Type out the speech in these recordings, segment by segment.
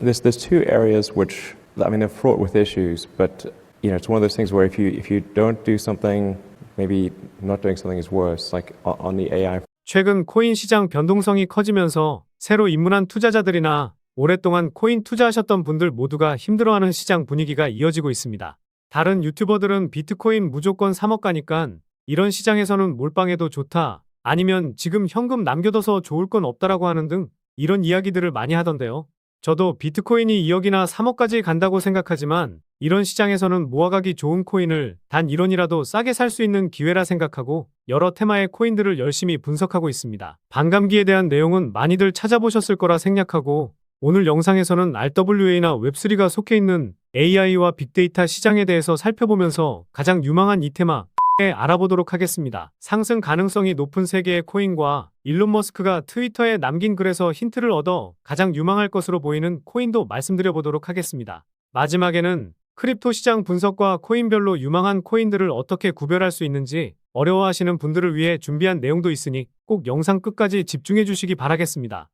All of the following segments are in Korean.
There's two areas which, I mean, they're fraught with issues, but it's one of those things where if you don't do something, maybe not doing something is worse. Like on the AI. 최근 코인 시장 변동성이 커지면서 새로 입문한 투자자들이나 오랫동안 코인 투자하셨던 분들 모두가 힘들어하는 시장 분위기가 이어지고 있습니다. 다른 유튜버들은 비트코인 무조건 3억 가니까 이런 시장에서는 몰빵해도 좋다, 아니면 지금 현금 남겨둬서 좋을 건 없다라고 하는 등 이런 이야기들을 많이 하던데요. 저도 비트코인이 2억이나 3억까지 간다고 생각하지만 이런 시장에서는 모아가기 좋은 코인을 단 1원이라도 싸게 살 수 있는 기회라 생각하고 여러 테마의 코인들을 열심히 분석하고 있습니다. 반감기에 대한 내용은 많이들 찾아보셨을 거라 생각하고 오늘 영상에서는 RWA나 웹3가 속해 있는 AI와 빅데이터 시장에 대해서 살펴보면서 가장 유망한 이 테마 알아보도록 하겠습니다. 상승 가능성이 높은 세계의 코인과 일론 머스크가 트위터에 남긴 글에서 힌트를 얻어 가장 유망할 것으로 보이는 코인도 말씀드려 보도록 하겠습니다. 마지막에는 크립토 시장 분석과 코인별로 유망한 코인들을 어떻게 구별할 수 있는지 어려워하시는 분들을 위해 준비한 내용도 있으니 꼭 영상 끝까지 집중해 주시기 바라겠습니다.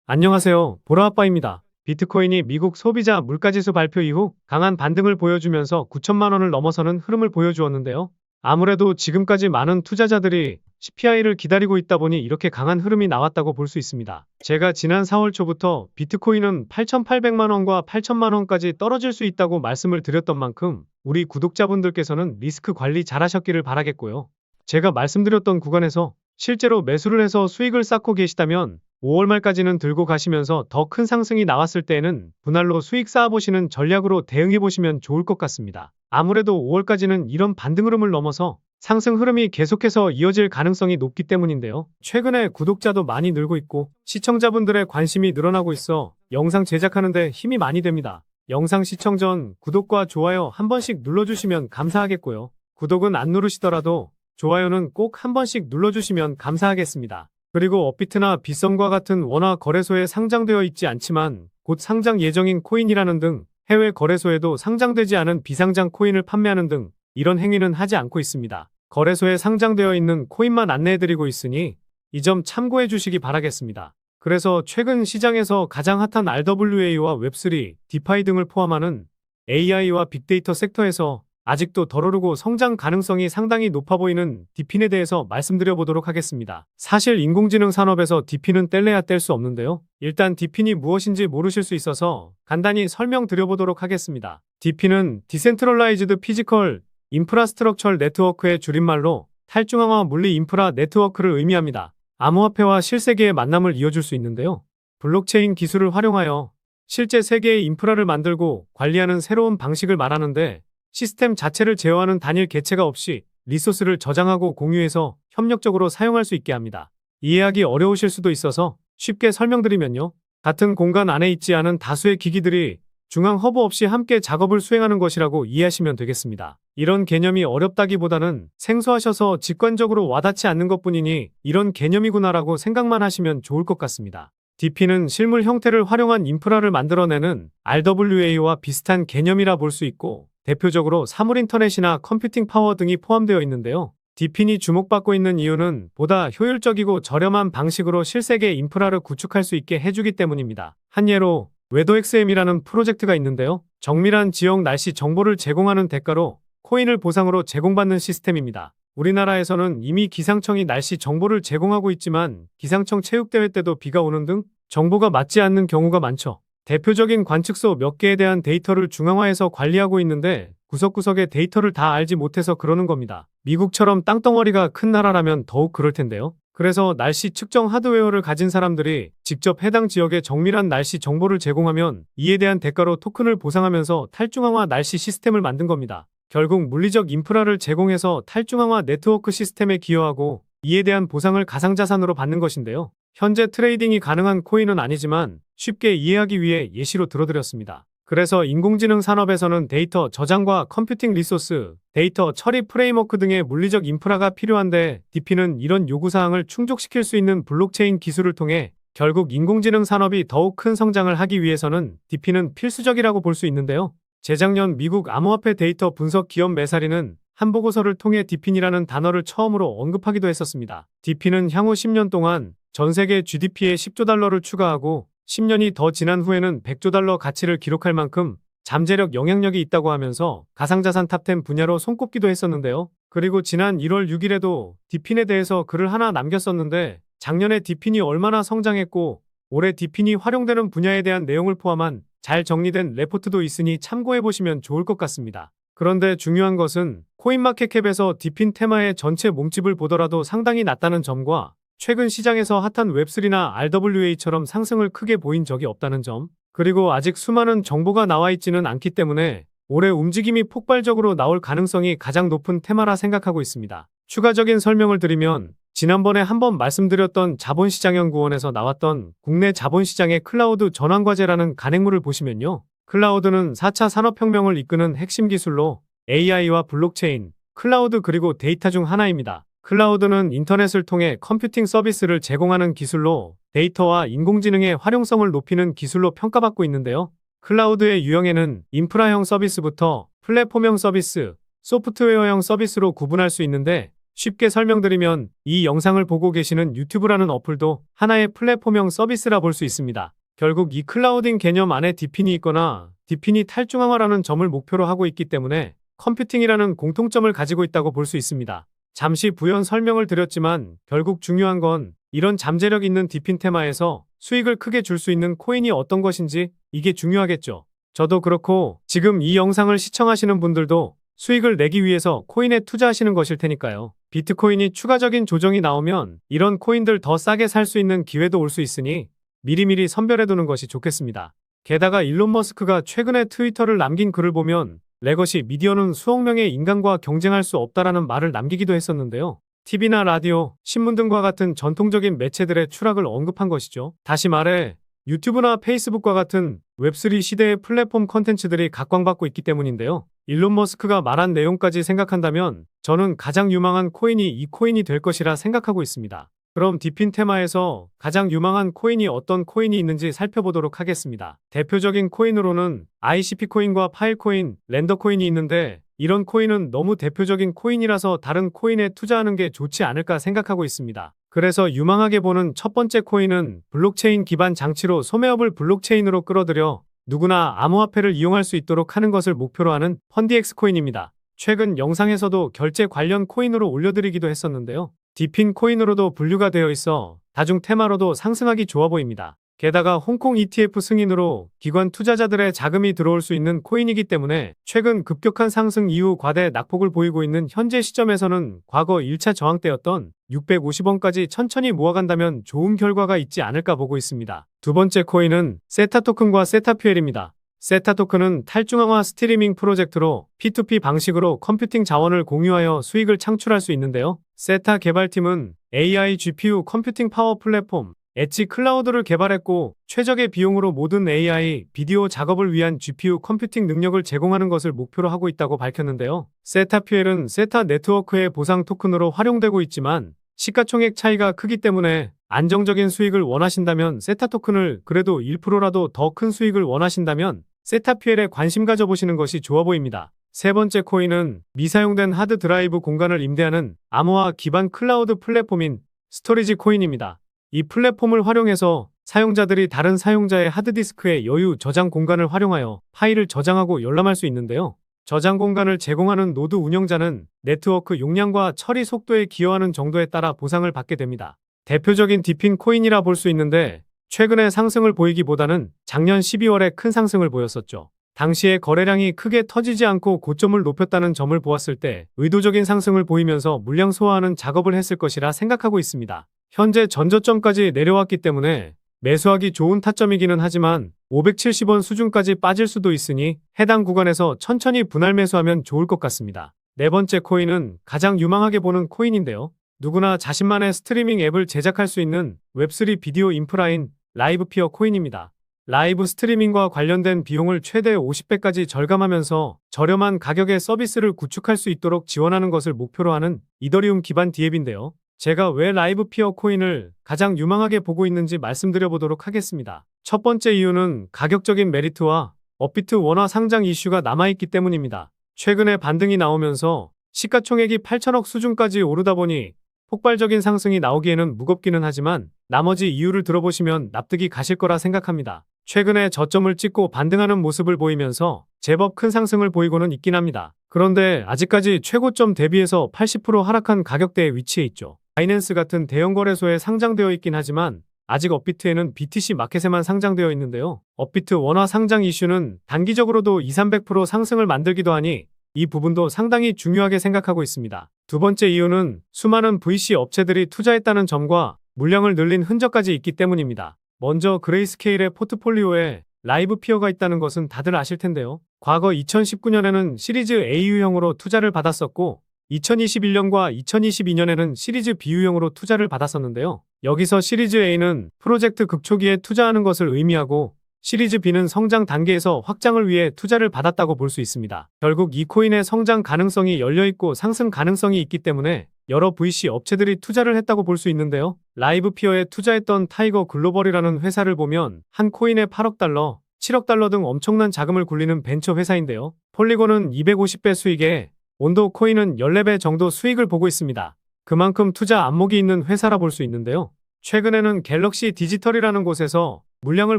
안녕하세요, 보라아빠입니다. 비트코인이 미국 소비자 물가지수 발표 이후 강한 반등을 보여주면서 9천만 원을 넘어서는 흐름을 보여주었는데요. 아무래도 지금까지 많은 투자자들이 CPI를 기다리고 있다 보니 이렇게 강한 흐름이 나왔다고 볼 수 있습니다. 제가 지난 4월 초부터 비트코인은 8,800만 원과 8천만 원까지 떨어질 수 있다고 말씀을 드렸던 만큼 우리 구독자분들께서는 리스크 관리 잘 하셨기를 바라겠고요. 제가 말씀드렸던 구간에서 실제로 매수를 해서 수익을 쌓고 계시다면 5월 말까지는 들고 가시면서 더 큰 상승이 나왔을 때에는 분할로 수익 쌓아보시는 전략으로 대응해보시면 좋을 것 같습니다. 아무래도 5월까지는 이런 반등 흐름을 넘어서 상승 흐름이 계속해서 이어질 가능성이 높기 때문인데요. 최근에 구독자도 많이 늘고 있고 시청자분들의 관심이 늘어나고 있어 영상 제작하는 데 힘이 많이 됩니다. 영상 시청 전 구독과 좋아요 한 번씩 눌러주시면 감사하겠고요. 구독은 안 누르시더라도 좋아요는 꼭 한 번씩 눌러주시면 감사하겠습니다. 그리고 업비트나 빗썸과 같은 원화 거래소에 상장되어 있지 않지만 곧 상장 예정인 코인이라는 등 해외 거래소에도 상장되지 않은 비상장 코인을 판매하는 등 이런 행위는 하지 않고 있습니다. 거래소에 상장되어 있는 코인만 안내해드리고 있으니 이 점 참고해 주시기 바라겠습니다. 그래서 최근 시장에서 가장 핫한 RWA와 웹3, 디파이 등을 포함하는 AI와 빅데이터 섹터에서 아직도 덜 오르고 성장 가능성이 상당히 높아 보이는 디핀에 대해서 말씀드려 보도록 하겠습니다. 사실 인공지능 산업에서 디핀은 뗄래야 뗄 수 없는데요. 일단 디핀이 무엇인지 모르실 수 있어서 간단히 설명드려 보도록 하겠습니다. 디핀은 디센트럴라이즈드 피지컬 인프라스트럭처 네트워크의 줄임말로 탈중앙화 물리 인프라 네트워크를 의미합니다. 암호화폐와 실세계의 만남을 이어줄 수 있는데요. 블록체인 기술을 활용하여 실제 세계의 인프라를 만들고 관리하는 새로운 방식을 말하는데 시스템 자체를 제어하는 단일 개체가 없이 리소스를 저장하고 공유해서 협력적으로 사용할 수 있게 합니다. 이해하기 어려우실 수도 있어서 쉽게 설명드리면요. 같은 공간 안에 있지 않은 다수의 기기들이 중앙 허브 없이 함께 작업을 수행하는 것이라고 이해하시면 되겠습니다. 이런 개념이 어렵다기보다는 생소하셔서 직관적으로 와닿지 않는 것뿐이니 이런 개념이구나라고 생각만 하시면 좋을 것 같습니다. DP는 실물 형태를 활용한 인프라를 만들어내는 RWA와 비슷한 개념이라 볼 수 있고 대표적으로 사물인터넷이나 컴퓨팅 파워 등이 포함되어 있는데요. DP이 주목받고 있는 이유는 보다 효율적이고 저렴한 방식으로 실세계 인프라를 구축할 수 있게 해주기 때문입니다. 한 예로 웨더XM이라는 프로젝트가 있는데요. 정밀한 지역 날씨 정보를 제공하는 대가로 코인을 보상으로 제공받는 시스템입니다. 우리나라에서는 이미 기상청이 날씨 정보를 제공하고 있지만 기상청 체육대회 때도 비가 오는 등 정보가 맞지 않는 경우가 많죠. 대표적인 관측소 몇 개에 대한 데이터를 중앙화해서 관리하고 있는데 구석구석의 데이터를 다 알지 못해서 그러는 겁니다. 미국처럼 땅덩어리가 큰 나라라면 더욱 그럴 텐데요. 그래서 날씨 측정 하드웨어를 가진 사람들이 직접 해당 지역의 정밀한 날씨 정보를 제공하면 이에 대한 대가로 토큰을 보상하면서 탈중앙화 날씨 시스템을 만든 겁니다. 결국 물리적 인프라를 제공해서 탈중앙화 네트워크 시스템에 기여하고 이에 대한 보상을 가상자산으로 받는 것인데요. 현재 트레이딩이 가능한 코인은 아니지만 쉽게 이해하기 위해 예시로 들어드렸습니다. 그래서 인공지능 산업에서는 데이터 저장과 컴퓨팅 리소스, 데이터 처리 프레임워크 등의 물리적 인프라가 필요한데 DP는 이런 요구사항을 충족시킬 수 있는 블록체인 기술을 통해 결국 인공지능 산업이 더욱 큰 성장을 하기 위해서는 DP는 필수적이라고 볼 수 있는데요. 재작년 미국 암호화폐 데이터 분석 기업 메사리는 한 보고서를 통해 디핀이라는 단어를 처음으로 언급하기도 했었습니다. 디핀은 향후 10년 동안 전 세계 GDP에 10조 달러를 추가하고 10년이 더 지난 후에는 100조 달러 가치를 기록할 만큼 잠재력 영향력이 있다고 하면서 가상자산 탑10 분야로 손꼽기도 했었는데요. 그리고 지난 1월 6일에도 디핀에 대해서 글을 하나 남겼었는데 작년에 디핀이 얼마나 성장했고 올해 디핀이 활용되는 분야에 대한 내용을 포함한 잘 정리된 레포트도 있으니 참고해보시면 좋을 것 같습니다. 그런데 중요한 것은 코인마켓캡에서 디핀 테마의 전체 몸집을 보더라도 상당히 낮다는 점과 최근 시장에서 핫한 웹3나 RWA처럼 상승을 크게 보인 적이 없다는 점, 그리고 아직 수많은 정보가 나와 있지는 않기 때문에 올해 움직임이 폭발적으로 나올 가능성이 가장 높은 테마라 생각하고 있습니다. 추가적인 설명을 드리면 지난번에 한번 말씀드렸던 자본시장연구원에서 나왔던 국내 자본시장의 클라우드 전환과제라는 간행물을 보시면요. 클라우드는 4차 산업혁명을 이끄는 핵심 기술로 AI와 블록체인, 클라우드 그리고 데이터 중 하나입니다. 클라우드는 인터넷을 통해 컴퓨팅 서비스를 제공하는 기술로 데이터와 인공지능의 활용성을 높이는 기술로 평가받고 있는데요. 클라우드의 유형에는 인프라형 서비스부터 플랫폼형 서비스, 소프트웨어형 서비스로 구분할 수 있는데 쉽게 설명드리면 이 영상을 보고 계시는 유튜브라는 어플도 하나의 플랫폼형 서비스라 볼 수 있습니다. 결국 이 클라우딩 개념 안에 디핀이 있거나 디핀이 탈중앙화라는 점을 목표로 하고 있기 때문에 컴퓨팅이라는 공통점을 가지고 있다고 볼 수 있습니다. 잠시 부연 설명을 드렸지만 결국 중요한 건 이런 잠재력 있는 디핀 테마에서 수익을 크게 줄 수 있는 코인이 어떤 것인지 이게 중요하겠죠. 저도 그렇고 지금 이 영상을 시청하시는 분들도 수익을 내기 위해서 코인에 투자하시는 것일 테니까요. 비트코인이 추가적인 조정이 나오면 이런 코인들 더 싸게 살 수 있는 기회도 올 수 있으니 미리미리 선별해두는 것이 좋겠습니다. 게다가 일론 머스크가 최근에 트위터를 남긴 글을 보면 레거시 미디어는 수억 명의 인간과 경쟁할 수 없다라는 말을 남기기도 했었는데요. TV나 라디오, 신문 등과 같은 전통적인 매체들의 추락을 언급한 것이죠. 다시 말해 유튜브나 페이스북과 같은 웹3 시대의 플랫폼 컨텐츠들이 각광받고 있기 때문인데요. 일론 머스크가 말한 내용까지 생각한다면 저는 가장 유망한 코인이 이 코인이 될 것이라 생각하고 있습니다. 그럼 디핀 테마에서 가장 유망한 코인이 어떤 코인이 있는지 살펴보도록 하겠습니다. 대표적인 코인으로는 ICP 코인과 파일코인, 렌더 코인이 있는데 이런 코인은 너무 대표적인 코인이라서 다른 코인에 투자하는 게 좋지 않을까 생각하고 있습니다. 그래서 유망하게 보는 첫 번째 코인은 블록체인 기반 장치로 소매업을 블록체인으로 끌어들여 누구나 암호화폐를 이용할 수 있도록 하는 것을 목표로 하는 펀디엑스 코인입니다. 최근 영상에서도 결제 관련 코인으로 올려드리기도 했었는데요. 디핀 코인으로도 분류가 되어 있어 다중 테마로도 상승하기 좋아 보입니다. 게다가 홍콩 ETF 승인으로 기관 투자자들의 자금이 들어올 수 있는 코인이기 때문에 최근 급격한 상승 이후 과대 낙폭을 보이고 있는 현재 시점에서는 과거 1차 저항 때였던 650원까지 천천히 모아간다면 좋은 결과가 있지 않을까 보고 있습니다. 두 번째 코인은 세타 토큰과 세타 퓨엘입니다. 세타 토큰은 탈중앙화 스트리밍 프로젝트로 P2P 방식으로 컴퓨팅 자원을 공유하여 수익을 창출할 수 있는데요. 세타 개발팀은 AI GPU 컴퓨팅 파워 플랫폼 엣지 클라우드를 개발했고 최적의 비용으로 모든 AI, 비디오 작업을 위한 GPU 컴퓨팅 능력을 제공하는 것을 목표로 하고 있다고 밝혔는데요. 세타 퓨엘은 세타 네트워크의 보상 토큰으로 활용되고 있지만 시가총액 차이가 크기 때문에 안정적인 수익을 원하신다면 세타 토큰을 그래도 1%라도 더 큰 수익을 원하신다면 세타 퓨엘에 관심 가져보시는 것이 좋아 보입니다. 세 번째 코인은 미사용된 하드 드라이브 공간을 임대하는 암호화 기반 클라우드 플랫폼인 스토리지 코인입니다. 이 플랫폼을 활용해서 사용자들이 다른 사용자의 하드디스크의 여유 저장 공간을 활용하여 파일을 저장하고 열람할 수 있는데요. 저장 공간을 제공하는 노드 운영자는 네트워크 용량과 처리 속도에 기여하는 정도에 따라 보상을 받게 됩니다. 대표적인 디핀 코인이라 볼 수 있는데 최근에 상승을 보이기보다는 작년 12월에 큰 상승을 보였었죠. 당시에 거래량이 크게 터지지 않고 고점을 높였다는 점을 보았을 때 의도적인 상승을 보이면서 물량 소화하는 작업을 했을 것이라 생각하고 있습니다. 현재 전저점까지 내려왔기 때문에 매수하기 좋은 타점이기는 하지만 570원 수준까지 빠질 수도 있으니 해당 구간에서 천천히 분할 매수하면 좋을 것 같습니다. 네 번째 코인은 가장 유망하게 보는 코인인데요. 누구나 자신만의 스트리밍 앱을 제작할 수 있는 웹3 비디오 인프라인 라이브피어 코인입니다. 라이브 스트리밍과 관련된 비용을 최대 50배까지 절감하면서 저렴한 가격의 서비스를 구축할 수 있도록 지원하는 것을 목표로 하는 이더리움 기반 디앱인데요. 제가 왜 라이브피어 코인을 가장 유망하게 보고 있는지 말씀드려보도록 하겠습니다. 첫 번째 이유는 가격적인 메리트와 업비트 원화 상장 이슈가 남아있기 때문입니다. 최근에 반등이 나오면서 시가총액이 8천억 수준까지 오르다 보니 폭발적인 상승이 나오기에는 무겁기는 하지만 나머지 이유를 들어보시면 납득이 가실 거라 생각합니다. 최근에 저점을 찍고 반등하는 모습을 보이면서 제법 큰 상승을 보이고는 있긴 합니다. 그런데 아직까지 최고점 대비해서 80% 하락한 가격대에 위치해 있죠. 바이낸스 같은 대형 거래소에 상장되어 있긴 하지만 아직 업비트에는 BTC 마켓에만 상장되어 있는데요. 업비트 원화 상장 이슈는 단기적으로도 200~300% 상승을 만들기도 하니 이 부분도 상당히 중요하게 생각하고 있습니다. 두 번째 이유는 수많은 VC 업체들이 투자했다는 점과 물량을 늘린 흔적까지 있기 때문입니다. 먼저 그레이스케일의 포트폴리오에 라이브 피어가 있다는 것은 다들 아실 텐데요. 과거 2019년에는 시리즈 A 유형으로 투자를 받았었고 2021년과 2022년에는 시리즈 B 유형으로 투자를 받았었는데요. 여기서 시리즈 A는 프로젝트 극초기에 투자하는 것을 의미하고 시리즈 B는 성장 단계에서 확장을 위해 투자를 받았다고 볼 수 있습니다. 결국 이 코인의 성장 가능성이 열려있고 상승 가능성이 있기 때문에 여러 VC 업체들이 투자를 했다고 볼 수 있는데요. 라이브 피어에 투자했던 타이거 글로벌이라는 회사를 보면 한 코인에 8억 달러, 7억 달러 등 엄청난 자금을 굴리는 벤처 회사인데요. 폴리곤은 250배 수익에 온도 코인은 14배 정도 수익을 보고 있습니다. 그만큼 투자 안목이 있는 회사라 볼 수 있는데요. 최근에는 갤럭시 디지털이라는 곳에서 물량을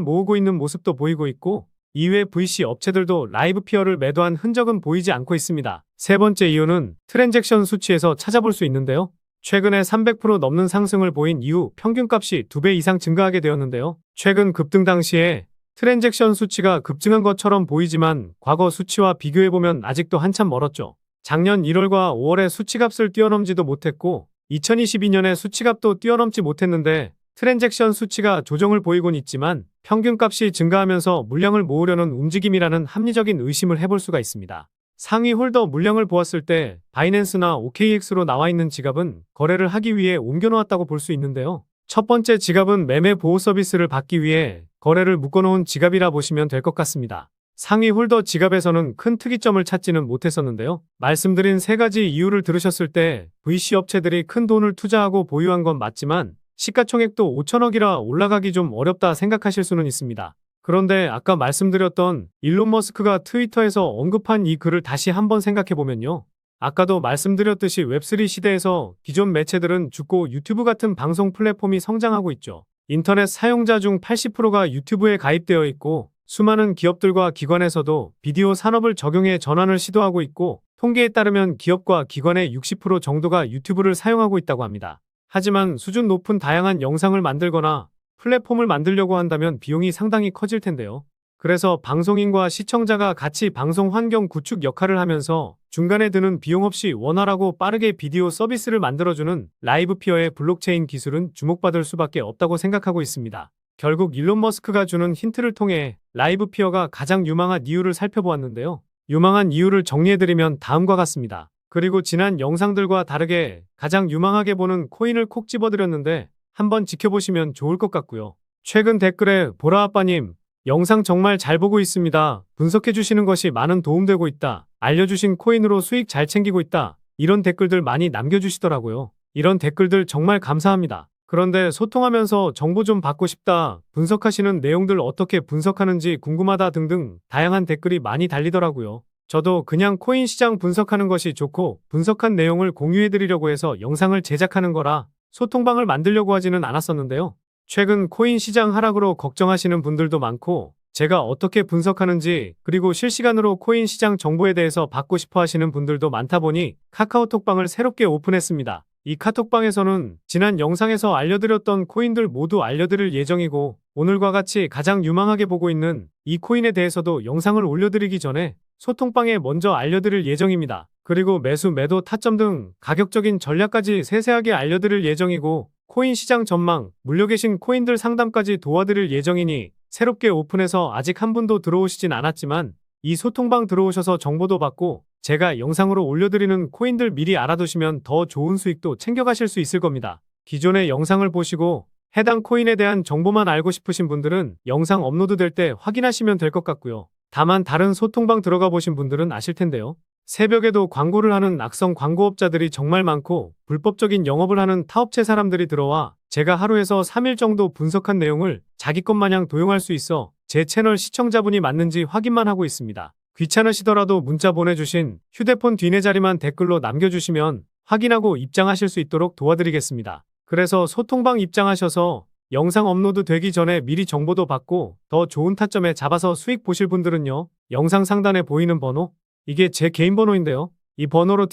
모으고 있는 모습도 보이고 있고 이외 VC 업체들도 라이브 피어를 매도한 흔적은 보이지 않고 있습니다. 세 번째 이유는 트랜잭션 수치에서 찾아볼 수 있는데요. 최근에 300% 넘는 상승을 보인 이후 평균값이 2배 이상 증가하게 되었는데요. 최근 급등 당시에 트랜잭션 수치가 급증한 것처럼 보이지만 과거 수치와 비교해보면 아직도 한참 멀었죠. 작년 1월과 5월에 수치값을 뛰어넘지도 못했고 2022년에 수치값도 뛰어넘지 못했는데 트랜잭션 수치가 조정을 보이곤 있지만 평균값이 증가하면서 물량을 모으려는 움직임이라는 합리적인 의심을 해볼 수가 있습니다. 상위 홀더 물량을 보았을 때 바이낸스나 OKX로 나와 있는 지갑은 거래를 하기 위해 옮겨놓았다고 볼 수 있는데요. 첫 번째 지갑은 매매 보호 서비스를 받기 위해 거래를 묶어놓은 지갑이라 보시면 될 것 같습니다. 상위 홀더 지갑에서는 큰 특이점을 찾지는 못했었는데요. 말씀드린 세 가지 이유를 들으셨을 때 VC 업체들이 큰 돈을 투자하고 보유한 건 맞지만 시가총액도 5천억이라 올라가기 좀 어렵다 생각하실 수는 있습니다. 그런데 아까 말씀드렸던 일론 머스크가 트위터에서 언급한 이 글을 다시 한번 생각해보면요. 아까도 말씀드렸듯이 웹3 시대에서 기존 매체들은 죽고 유튜브 같은 방송 플랫폼이 성장하고 있죠. 인터넷 사용자 중 80%가 유튜브에 가입되어 있고 수많은 기업들과 기관에서도 비디오 산업을 적용해 전환을 시도하고 있고 통계에 따르면 기업과 기관의 60% 정도가 유튜브를 사용하고 있다고 합니다. 하지만 수준 높은 다양한 영상을 만들거나 플랫폼을 만들려고 한다면 비용이 상당히 커질 텐데요. 그래서 방송인과 시청자가 같이 방송 환경 구축 역할을 하면서 중간에 드는 비용 없이 원활하고 빠르게 비디오 서비스를 만들어주는 라이브 피어의 블록체인 기술은 주목받을 수밖에 없다고 생각하고 있습니다. 결국 일론 머스크가 주는 힌트를 통해 라이브 피어가 가장 유망한 이유를 살펴보았는데요. 유망한 이유를 정리해드리면 다음과 같습니다. 그리고 지난 영상들과 다르게 가장 유망하게 보는 코인을 콕 집어드렸는데 한번 지켜보시면 좋을 것 같고요. 최근 댓글에 보라아빠님 영상 정말 잘 보고 있습니다. 분석해주시는 것이 많은 도움되고 있다. 알려주신 코인으로 수익 잘 챙기고 있다. 이런 댓글들 많이 남겨주시더라고요. 이런 댓글들 정말 감사합니다. 그런데 소통하면서 정보 좀 받고 싶다. 분석하시는 내용들 어떻게 분석하는지 궁금하다 등등 다양한 댓글이 많이 달리더라고요. 저도 그냥 코인 시장 분석하는 것이 좋고 분석한 내용을 공유해드리려고 해서 영상을 제작하는 거라 소통방을 만들려고 하지는 않았었는데요. 최근 코인 시장 하락으로 걱정하시는 분들도 많고 제가 어떻게 분석하는지 그리고 실시간으로 코인 시장 정보에 대해서 받고 싶어 하시는 분들도 많다 보니 카카오톡방을 새롭게 오픈했습니다. 이 카톡방에서는 지난 영상에서 알려드렸던 코인들 모두 알려드릴 예정이고 오늘과 같이 가장 유망하게 보고 있는 이 코인에 대해서도 영상을 올려드리기 전에 소통방에 먼저 알려드릴 예정입니다. 그리고 매수, 매도, 타점 등 가격적인 전략까지 세세하게 알려드릴 예정이고 코인 시장 전망, 물려 계신 코인들 상담까지 도와드릴 예정이니 새롭게 오픈해서 아직 한 분도 들어오시진 않았지만 이 소통방 들어오셔서 정보도 받고 제가 영상으로 올려드리는 코인들 미리 알아두시면 더 좋은 수익도 챙겨가실 수 있을 겁니다. 기존의 영상을 보시고 해당 코인에 대한 정보만 알고 싶으신 분들은 영상 업로드될 때 확인하시면 될 것 같고요. 다만 다른 소통방 들어가 보신 분들은 아실 텐데요. 새벽에도 광고를 하는 악성 광고업자들이 정말 많고 불법적인 영업을 하는 타업체 사람들이 들어와 제가 하루에서 3일 정도 분석한 내용을 자기 것 마냥 도용할 수 있어 제 채널 시청자분이 맞는지 확인만 하고 있습니다. 귀찮으시더라도 문자 보내주신 휴대폰 뒷내 자리만 댓글로 남겨주시면 확인하고 입장하실 수 있도록 도와드리겠습니다. 그래서 소통방 입장하셔서 영상 업로드 되기 전에 미리 정보도 받고 더 좋은 타점에 잡아서 수익 보실 분들은요. 영상 상단에 보이는 번호, 이게 제 개인 번호인데요. 이 번호로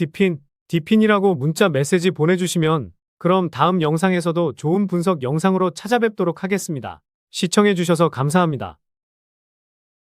디핀이라고 문자 메시지 보내주시면 그럼 다음 영상에서도 좋은 분석 영상으로 찾아뵙도록 하겠습니다. 시청해주셔서 감사합니다.